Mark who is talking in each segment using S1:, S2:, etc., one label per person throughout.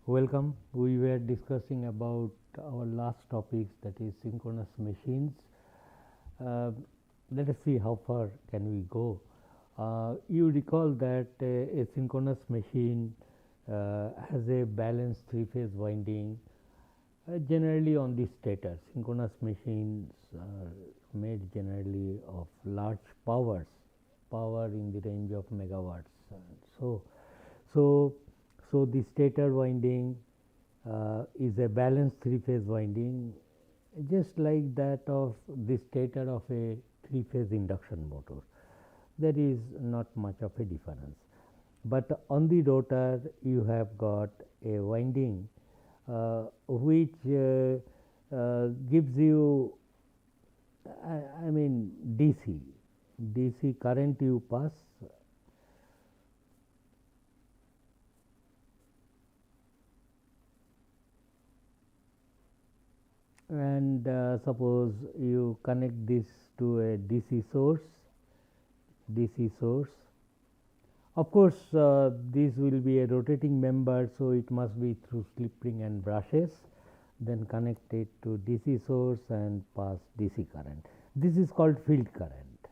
S1: Welcome. We were discussing about our last topics, that is synchronous machines. Uh, Let us see how far can we go. You recall that a synchronous machine has a balanced three-phase winding generally on the stator. Synchronous machines are made generally of large power in the range of megawatts. So, so, so the stator winding is a balanced three-phase winding, just like that of the stator of a three-phase induction motor. There is not much of a difference, but on the rotor you have got a winding which gives you, I mean, DC current you pass. And suppose you connect this to a DC source. Of course, this will be a rotating member, so it must be through slip ring and brushes. Then connect it to DC source and pass DC current. This is called field current.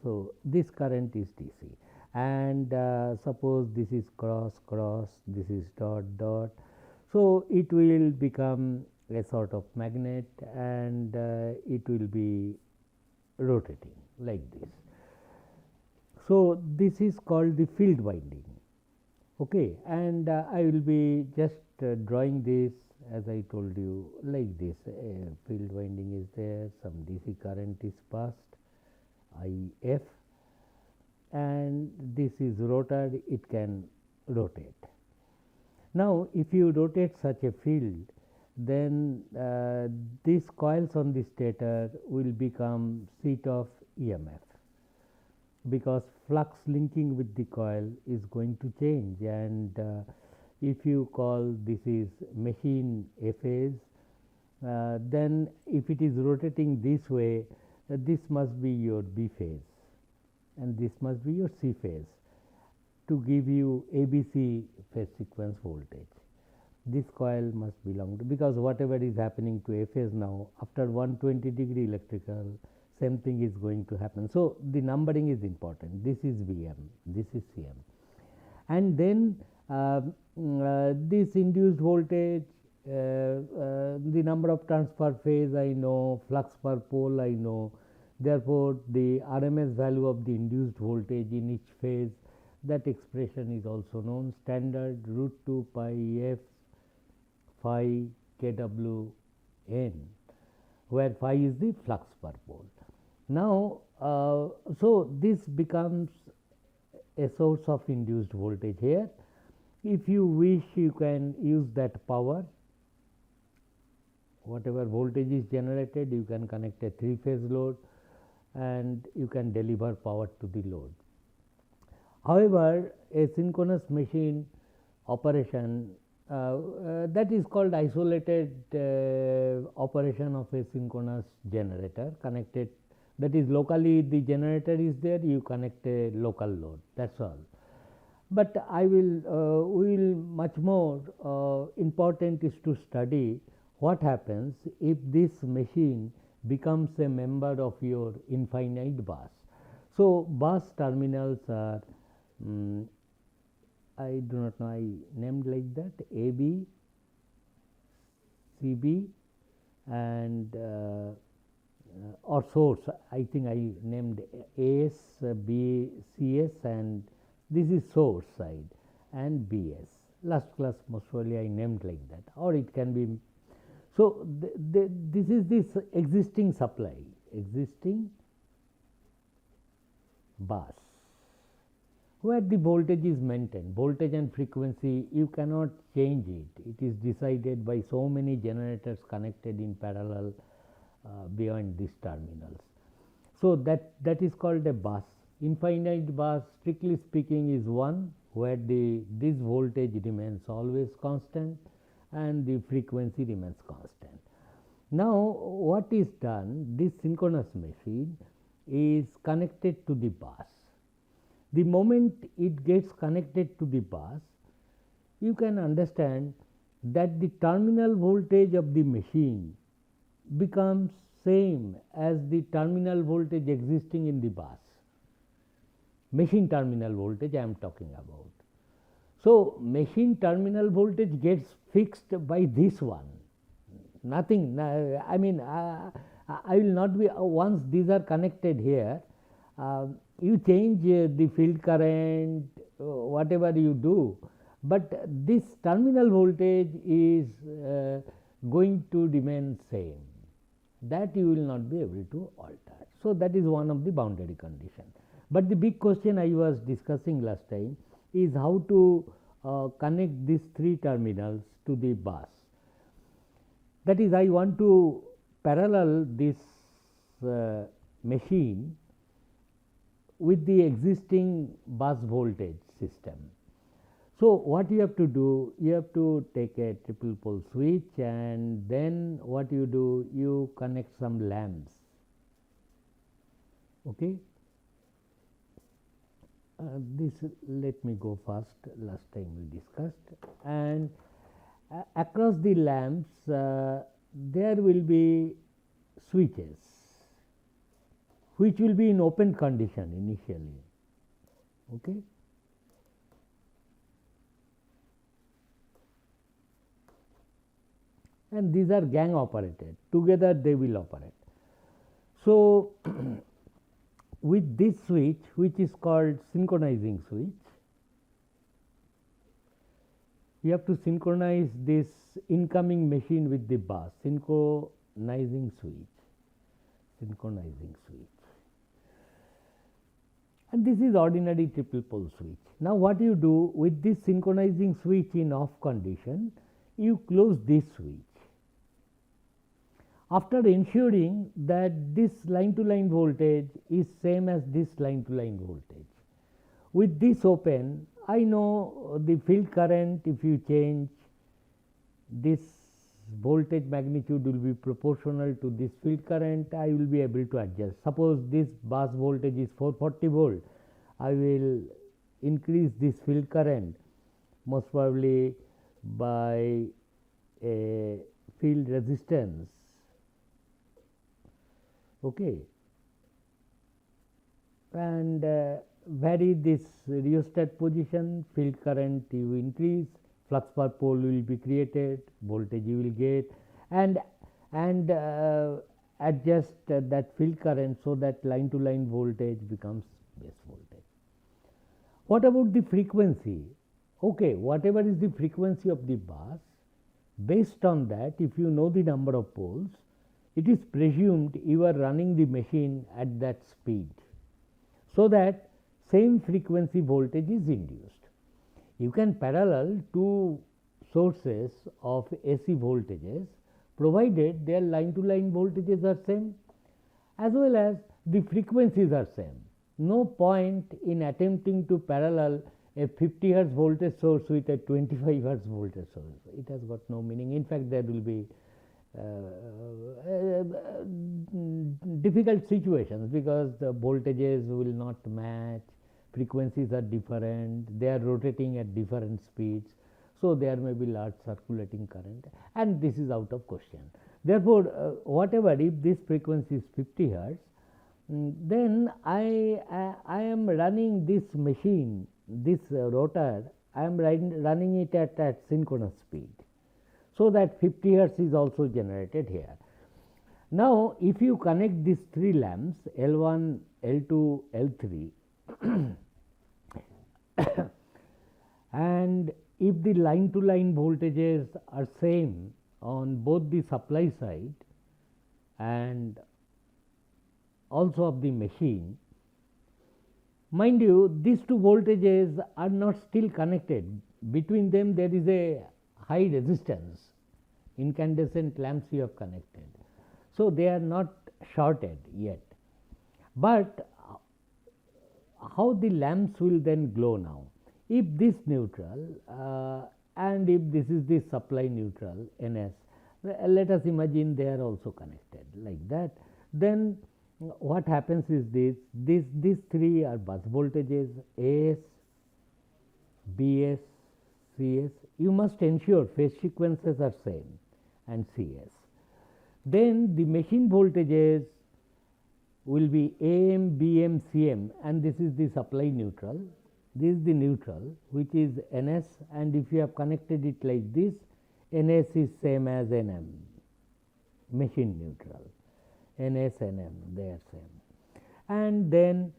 S1: So this current is DC. And suppose this is cross cross, this is dot dot. So it will become a sort of magnet, and it will be rotating like this. So this is called the field winding. Okay, and I will be just drawing this, as I told you, like this. Field winding is there, some DC current is passed, IF, and this is rotor, it can rotate. Now if you rotate such a field, then these coils on the stator will become seat of EMF, because flux linking with the coil is going to change. And if you call this is machine A phase, then if it is rotating this way, this must be your B phase and this must be your C phase to give you ABC phase sequence voltage. This coil must belong to, because whatever is happening to A phase now, after 120-degree electrical, same thing is going to happen. So the numbering is important. This is VM, this is CM, and then this induced voltage, the number of transfer phase I know, flux per pole I know. Therefore, the RMS value of the induced voltage in each phase, that expression is also known, standard root 2 pi f phi kW n, where phi is the flux per pole. Now, so this becomes a source of induced voltage here. If you wish, you can use that power. Whatever voltage is generated, you can connect a three-phase load and you can deliver power to the load. However, a synchronous machine operation, that is called isolated operation of a synchronous generator connected, that is locally the generator is there, you connect a local load, that is all. But I will we will much more important is to study what happens if this machine becomes a member of your infinite bus. So bus terminals are, I do not know, I named like that, AB, CB, and or source, I think I named AS, B, CS, and this is source side, and BS. Last class most probably I named like that, or it can be. So this is this existing supply, existing bus, where the voltage is maintained. Voltage and frequency, you cannot change it. It is decided by so many generators connected in parallel beyond these terminals. So that is called a bus. Infinite bus, strictly speaking, is one where this voltage remains always constant and the frequency remains constant. Now what is done, this synchronous machine is connected to the bus. The moment it gets connected to the bus, you can understand that the terminal voltage of the machine becomes same as the terminal voltage existing in the bus. Machine terminal voltage I am talking about. So, machine terminal voltage gets fixed by this one, nothing. I mean, I will not be, once these are connected here, you change the field current, whatever you do, but this terminal voltage is going to remain same, that you will not be able to alter. So, that is one of the boundary condition. But the big question I was discussing last time is how to connect these three terminals to the bus. That is, I want to parallel this machine with the existing bus voltage system. So, what you have to do, you have to take a triple pole switch, and then what you do, you connect some lamps. Okay. This, let me go first, last time we discussed, and across the lamps there will be switches which will be in open condition initially. Okay. And these are gang operated, together they will operate. So, with this switch, which is called synchronizing switch, you have to synchronize this incoming machine with the bus, synchronizing switch, and this is ordinary triple pole switch. Now, what you do with this synchronizing switch in off condition, you close this switch. After ensuring that this line to line voltage is same as this line to line voltage, with this open, I know the field current, if you change this voltage magnitude will be proportional to this field current, I will be able to adjust. Suppose this bus voltage is 440 volt, I will increase this field current most probably by a field resistance. Okay, and vary this rheostat position, field current you increase, flux per pole will be created, voltage you will get, and adjust that field current so that line to line voltage becomes base voltage. What about the frequency? Okay, whatever is the frequency of the bus, based on that, if you know the number of poles, it is presumed you are running the machine at that speed, so that same frequency voltage is induced. You can parallel two sources of AC voltages, provided their line to line voltages are same as well as the frequencies are same. No point in attempting to parallel a 50 hertz voltage source with a 25 hertz voltage source. It has got no meaning. In fact, there will be difficult situations because the voltages will not match, frequencies are different, they are rotating at different speeds. So, there may be large circulating current, and this is out of question. Therefore, whatever, if this frequency is 50 hertz, then I am running this machine, this rotor, I am running it at synchronous speed, so that 50 hertz is also generated here. Now, if you connect these three lamps L1, L2, L3 and if the line to line voltages are same on both the supply side and also of the machine, mind you, these two voltages are not still connected. Between them there is a high resistance, incandescent lamps you have connected. So, they are not shorted yet, but how the lamps will then glow now? If this neutral and if this is the supply neutral NS, let us imagine they are also connected like that, then what happens is these three are bus voltages AS, BS, CS, you must ensure phase sequences are same, and CS. Then the machine voltages will be AM, BM, CM, and this is the supply neutral. This is the neutral, which is NS, and if you have connected it like this, NS is same as NM, machine neutral. NS, NM, they are same. And then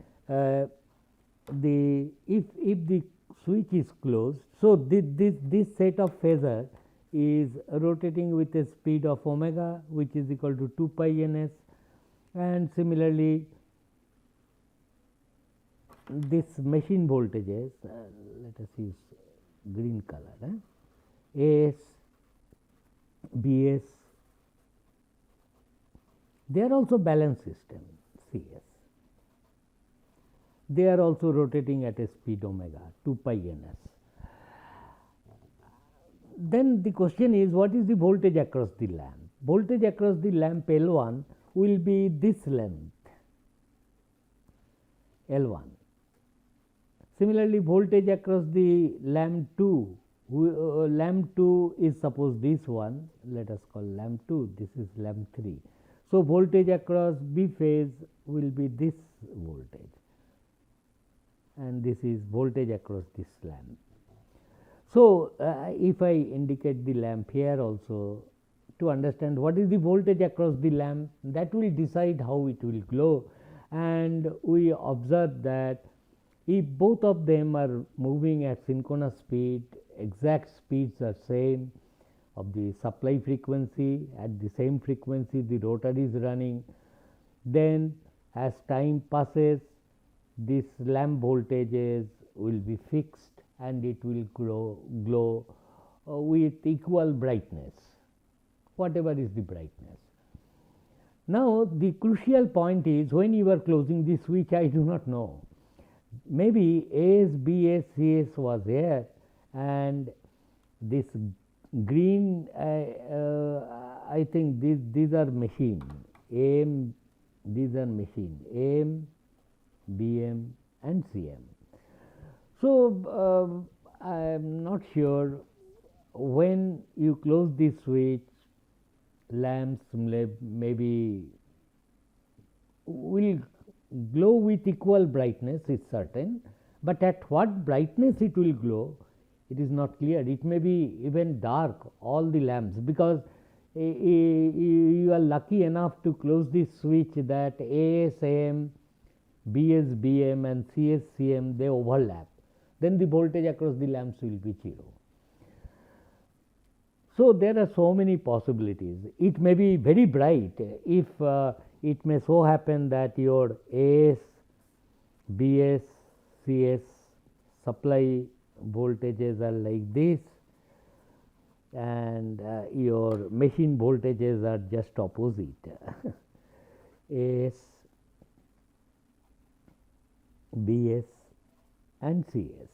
S1: if the switch is closed, so this set of phasor is rotating with a speed of omega, which is equal to 2 pi ns, and similarly this machine voltages, let us use green color, AS, BS, they are also balanced system, CS. They are also rotating at a speed omega, 2 pi ns. Then the question is, what is the voltage across the lamp? Voltage across the lamp L1 will be this length, L1. Similarly, voltage across the lamp 2, lamp 2 is suppose this one, let us call lamp 2, this is lamp 3. So, voltage across B phase will be this voltage, and this is voltage across this lamp. So, if I indicate the lamp here also, to understand what is the voltage across the lamp, that will decide how it will glow. And we observe that if both of them are moving at synchronous speed, exact speeds are same of the supply frequency, at the same frequency the rotor is running, then as time passes, this lamp voltages will be fixed and it will glow with equal brightness, whatever is the brightness. Now, the crucial point is, when you are closing the switch, I do not know. Maybe AS, BS, CS was here, and this green, I think these are machine, AM, these are machine, AM, BM, and CM. So, I am not sure when you close this switch, lamps maybe will glow with equal brightness, is certain, but at what brightness it will glow, it is not clear. It may be even dark, all the lamps, because you are lucky enough to close this switch that AS, AM, BS, BM, and CS, CM, they overlap. Then the voltage across the lamps will be 0. So, there are so many possibilities. It may be very bright if it may so happen that your AS, BS, CS supply voltages are like this, and your machine voltages are just opposite AS, BS, and CS.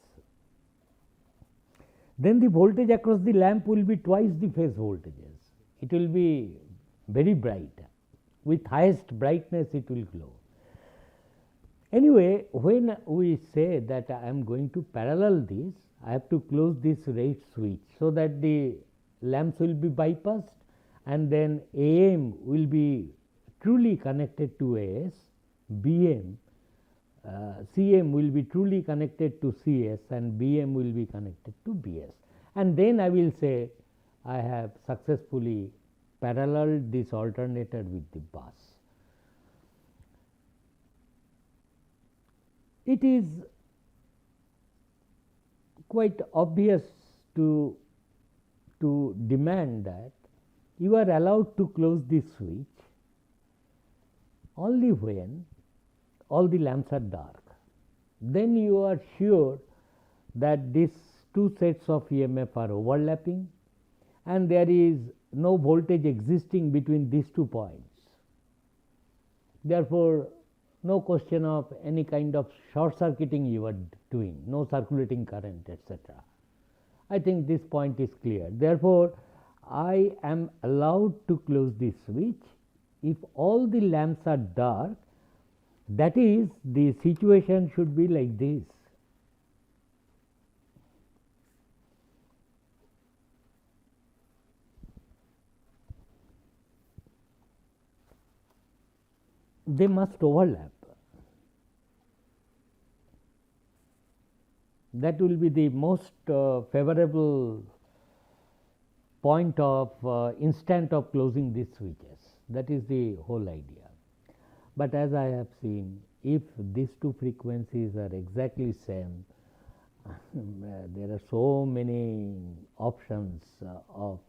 S1: Then the voltage across the lamp will be twice the phase voltages. It will be very bright. With highest brightness, it will glow. Anyway, when we say that I am going to parallel this, I have to close this right switch, so that the lamps will be bypassed, and then AM will be truly connected to AS, BM, CM will be truly connected to CS, and BM will be connected to BS. And then I will say I have successfully paralleled this alternator with the bus. It is quite obvious to demand that you are allowed to close this switch only when all the lamps are dark. Then you are sure that these two sets of EMF are overlapping, and there is no voltage existing between these 2 points. Therefore, no question of any kind of short circuiting you are doing, no circulating current, etc. I think this point is clear. Therefore, I am allowed to close this switch if all the lamps are dark. That is, the situation should be like this. they must overlap. That will be the most favorable point of instant of closing these switches. That is the whole idea. But as I have seen, if these two frequencies are exactly same, there are so many options of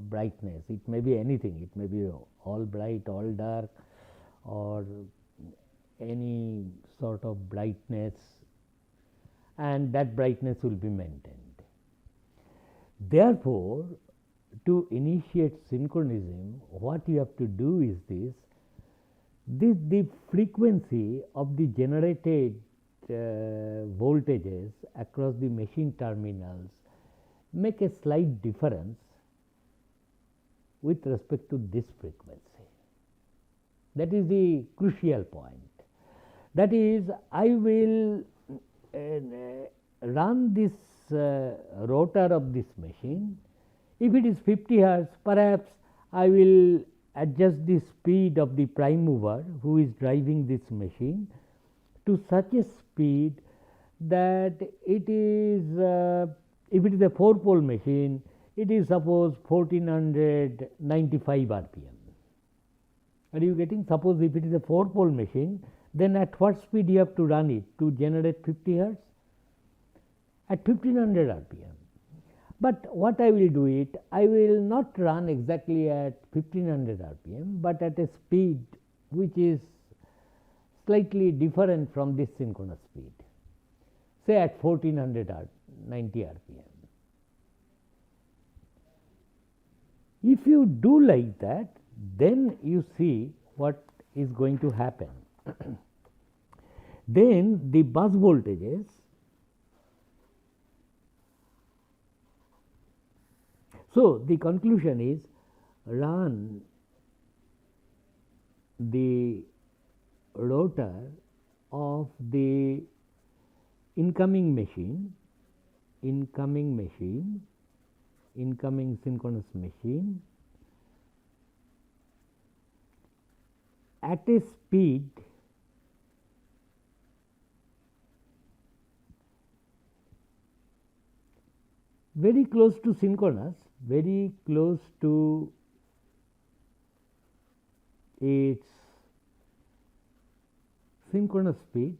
S1: brightness. It may be anything. It may be all bright, all dark, or any sort of brightness, and that brightness will be maintained. Therefore, to initiate synchronism, what you have to do is the frequency of the generated voltages across the machine terminals make a slight difference with respect to this frequency. That is the crucial point. That is, I will run this rotor of this machine. If it is 50 hertz, perhaps I will adjust the speed of the prime mover who is driving this machine to such a speed that it is, if it is a 4-pole machine, it is suppose 1495 RPM. Are you getting? Suppose if it is a 4-pole machine, then at what speed you have to run it to generate 50 hertz? At 1500 RPM. But what I will do it, I will not run exactly at 1500 RPM, but at a speed which is slightly different from this synchronous speed, say at 1490 RPM. If you do like that, then you see what is going to happen. Then the bus voltages, so the conclusion is, run the rotor of the incoming synchronous machine at a speed very close to synchronous, very close to its synchronous speed,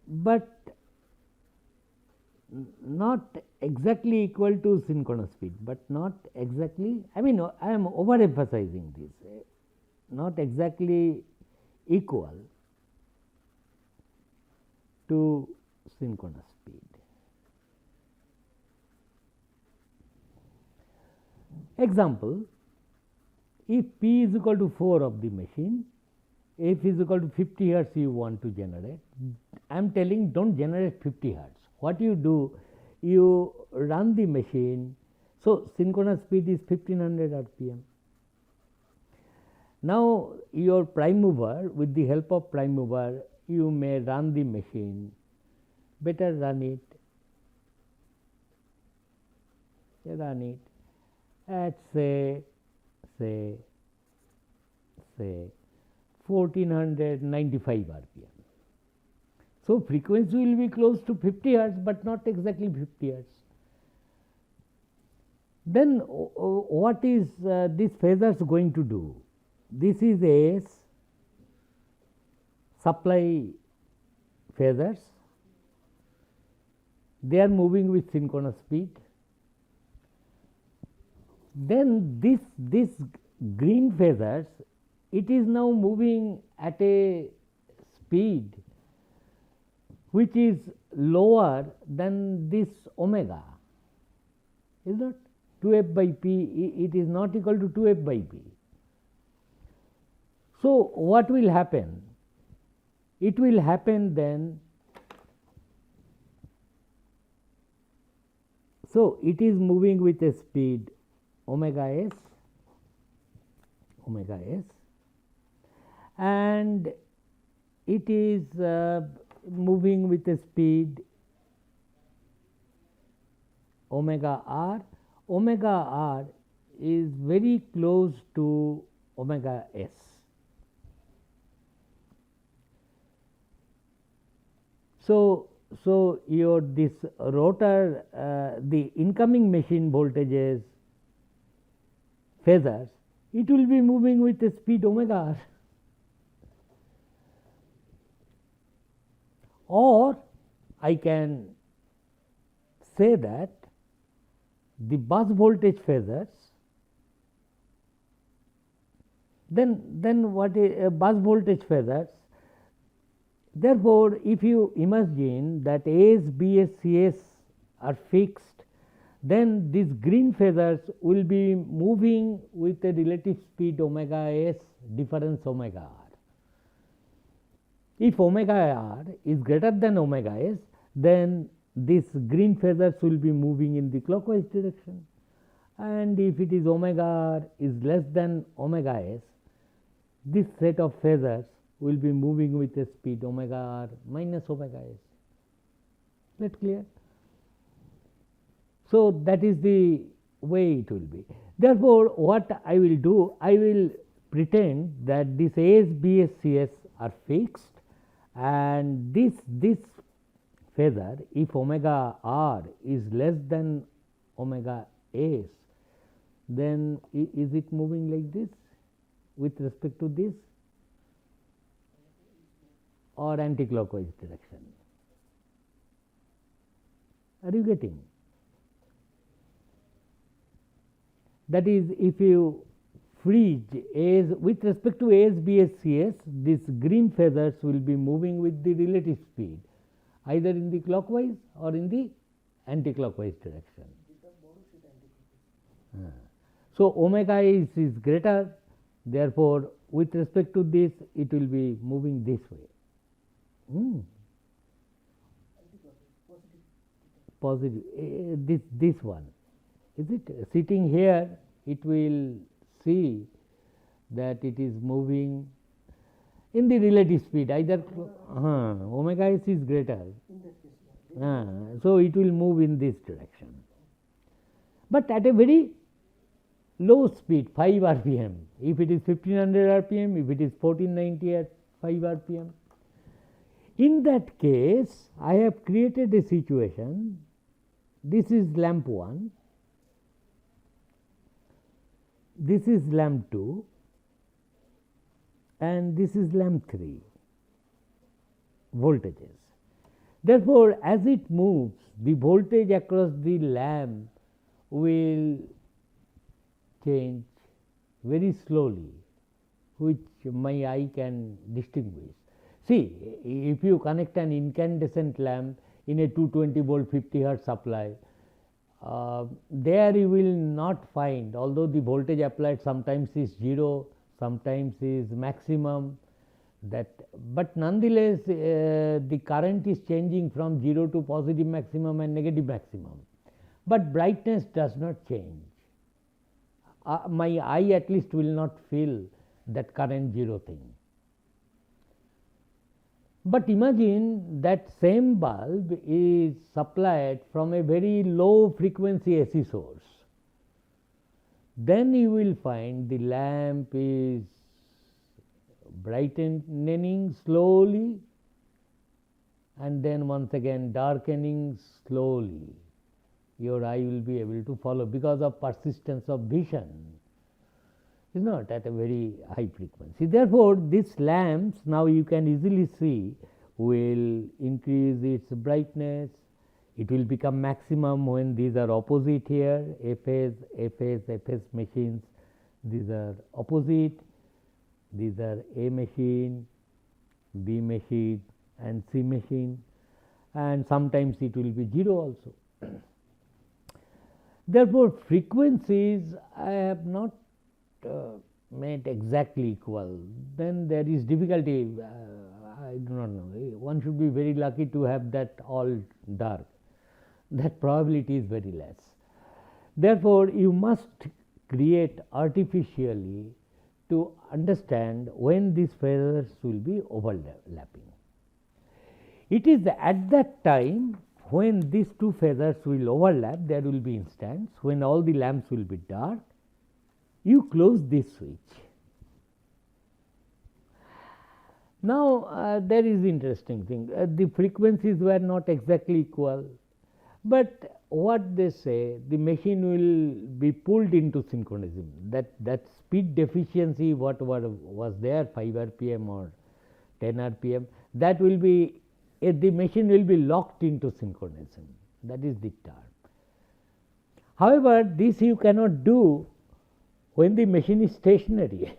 S1: but not exactly equal to synchronous speed, but not exactly, I mean, I am overemphasizing this, not exactly equal to synchronous speed. Example, if P is equal to 4 of the machine, F is equal to 50 hertz you want to generate, I am telling don't generate 50 hertz. What you do, you run the machine, so synchronous speed is 1500 RPM. Now, your prime mover, with the help of prime mover, you may run the machine, better run it at say 1495 RPM. So, frequency will be close to 50 hertz, but not exactly 50 hertz. Then what is this phasors going to do? This is a supply phasors. They are moving with synchronous speed. Then this green phasors, it is now moving at a speed which is lower than this omega, is not 2f by p, it is not equal to 2f by p. So, what will happen? It will happen then, so it is moving with a speed omega s, and it is moving with a speed omega r. Omega r is very close to omega s. So your this rotor, the incoming machine voltages phasors, it will be moving with the speed omega r. Or I can say that the bus voltage phasors, then what is bus voltage phasors? Therefore, if you imagine that A's, B's, C's are fixed, then these green phasors will be moving with a relative speed omega s difference omega r. If omega r is greater than omega s, then these green phasors will be moving in the clockwise direction, and if it is omega r is less than omega s, this set of phasors will be moving with a speed omega r minus omega s. That clear? So that is the way it will be. Therefore, what I will do, I will pretend that this A's, B's, C's are fixed, and this phasor, if omega r is less than omega s, then is it moving like this with respect to this, or anticlockwise direction? Are you getting? That is, if you freeze A's with respect to A's, B's, C's, these green phasors will be moving with the relative speed, either in the clockwise or in the anticlockwise direction. So omega is greater, therefore, with respect to this, it will be moving this way. Positive, this one. Is it sitting here? It will see that it is moving in the relative speed, either omega s is greater, so it will move in this direction, but at a very low speed, 5 rpm. If it is 1500 rpm, if it is 1490 at 5 rpm. In that case, I have created a situation. This is lamp 1, this is lamp 2, and this is lamp 3 voltages. Therefore, as it moves, the voltage across the lamp will change very slowly, which my eye can distinguish. See, if you connect an incandescent lamp in a 220 volt 50 hertz supply, there you will not find, although the voltage applied sometimes is 0, sometimes is maximum, that, but nonetheless the current is changing from 0 to positive maximum and negative maximum, but brightness does not change. My eye at least will not feel that current 0 thing. But imagine that same bulb is supplied from a very low frequency AC source. Then you will find the lamp is brightening slowly and then once again darkening slowly. Your eye will be able to follow because of persistence of vision, is not at a very high frequency. Therefore, these lamps, now you can easily see, will increase its brightness. It will become maximum when these are opposite here, FS machines, these are opposite, these are A machine, B machine and C machine, and sometimes it will be 0 also. Therefore, frequencies I have not made exactly equal, then there is difficulty. I do not know. One should be very lucky to have that all dark. That probability is very less. Therefore, you must create artificially to understand when these phasors will be overlapping. It is at that time when these two phasors will overlap, there will be instance when all the lamps will be dark, you close this switch. Now, there is interesting thing, the frequencies were not exactly equal, but what they say, the machine will be pulled into synchronism. That speed deficiency what was there 5 rpm or 10 rpm, that will be, the machine will be locked into synchronism. That is the term. However, this you cannot do when the machine is stationary.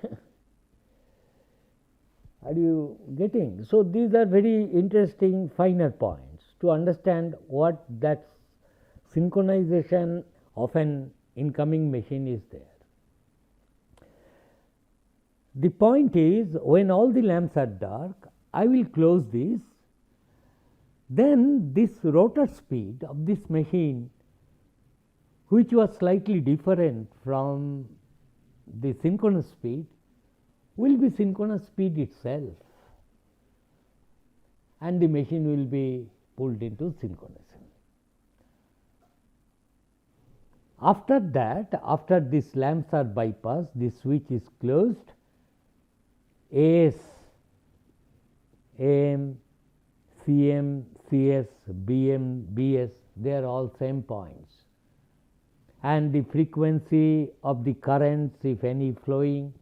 S1: Are you getting? So, these are very interesting finer points to understand what that synchronization of an incoming machine is there. The point is, when all the lamps are dark, I will close this, then this rotor speed of this machine, which was slightly different from the synchronous speed, will be synchronous speed itself, and the machine will be pulled into synchronism. After that, after these lamps are bypassed, this switch is closed, AS, AM, CM, CS, BM, BS, they are all same points, and the frequency of the currents, if any flowing,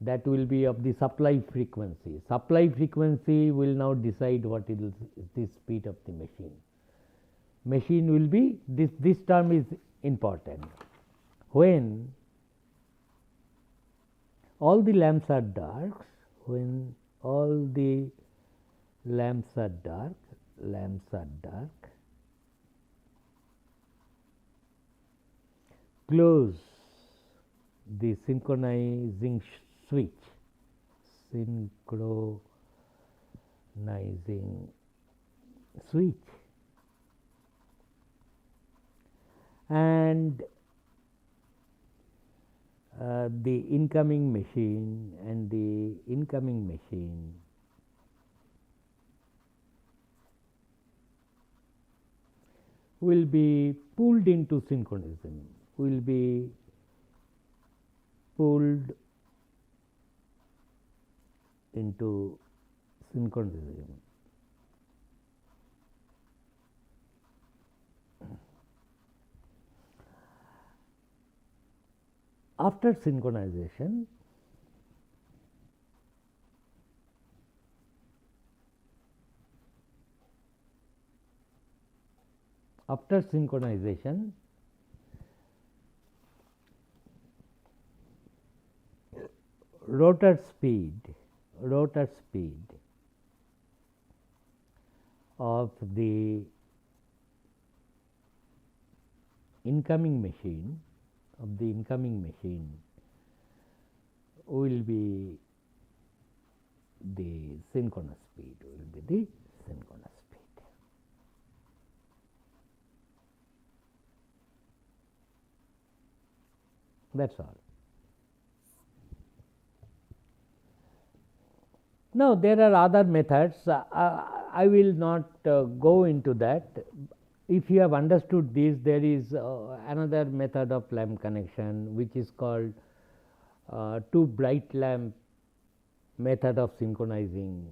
S1: that will be of the supply frequency. Supply frequency will now decide what is the speed of the machine. Machine will be, this term is important. When all the lamps are dark, when all the lamps are dark, close the synchronizing switch, and the incoming machine will be pulled into synchronism, will be pulled into synchronism. After synchronization, rotor speed of the incoming machine will be the synchronous speed, That is all. Now, there are other methods. I will not go into that. If you have understood this, there is another method of lamp connection, which is called two bright lamp method of synchronizing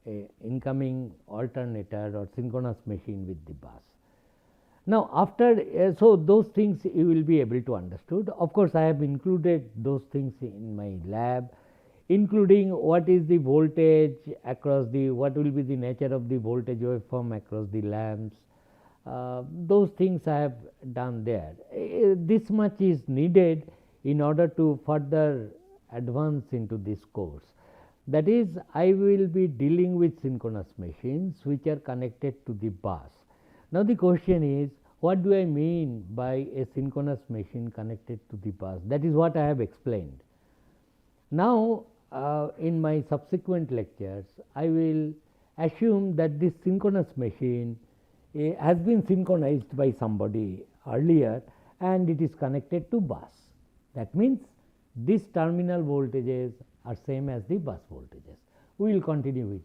S1: a incoming alternator or synchronous machine with the bus. Now, after so those things you will be able to understood. Of course, I have included those things in my lab, including what is the voltage across the, what will be the nature of the voltage waveform across the lamps. Those things I have done there. This much is needed in order to further advance into this course. That is, I will be dealing with synchronous machines which are connected to the bus. Now, the question is, what do I mean by a synchronous machine connected to the bus? That is what I have explained. Now, in my subsequent lectures, I will assume that this synchronous machine has been synchronized by somebody earlier and it is connected to bus. That means, these terminal voltages are same as the bus voltages. We will continue with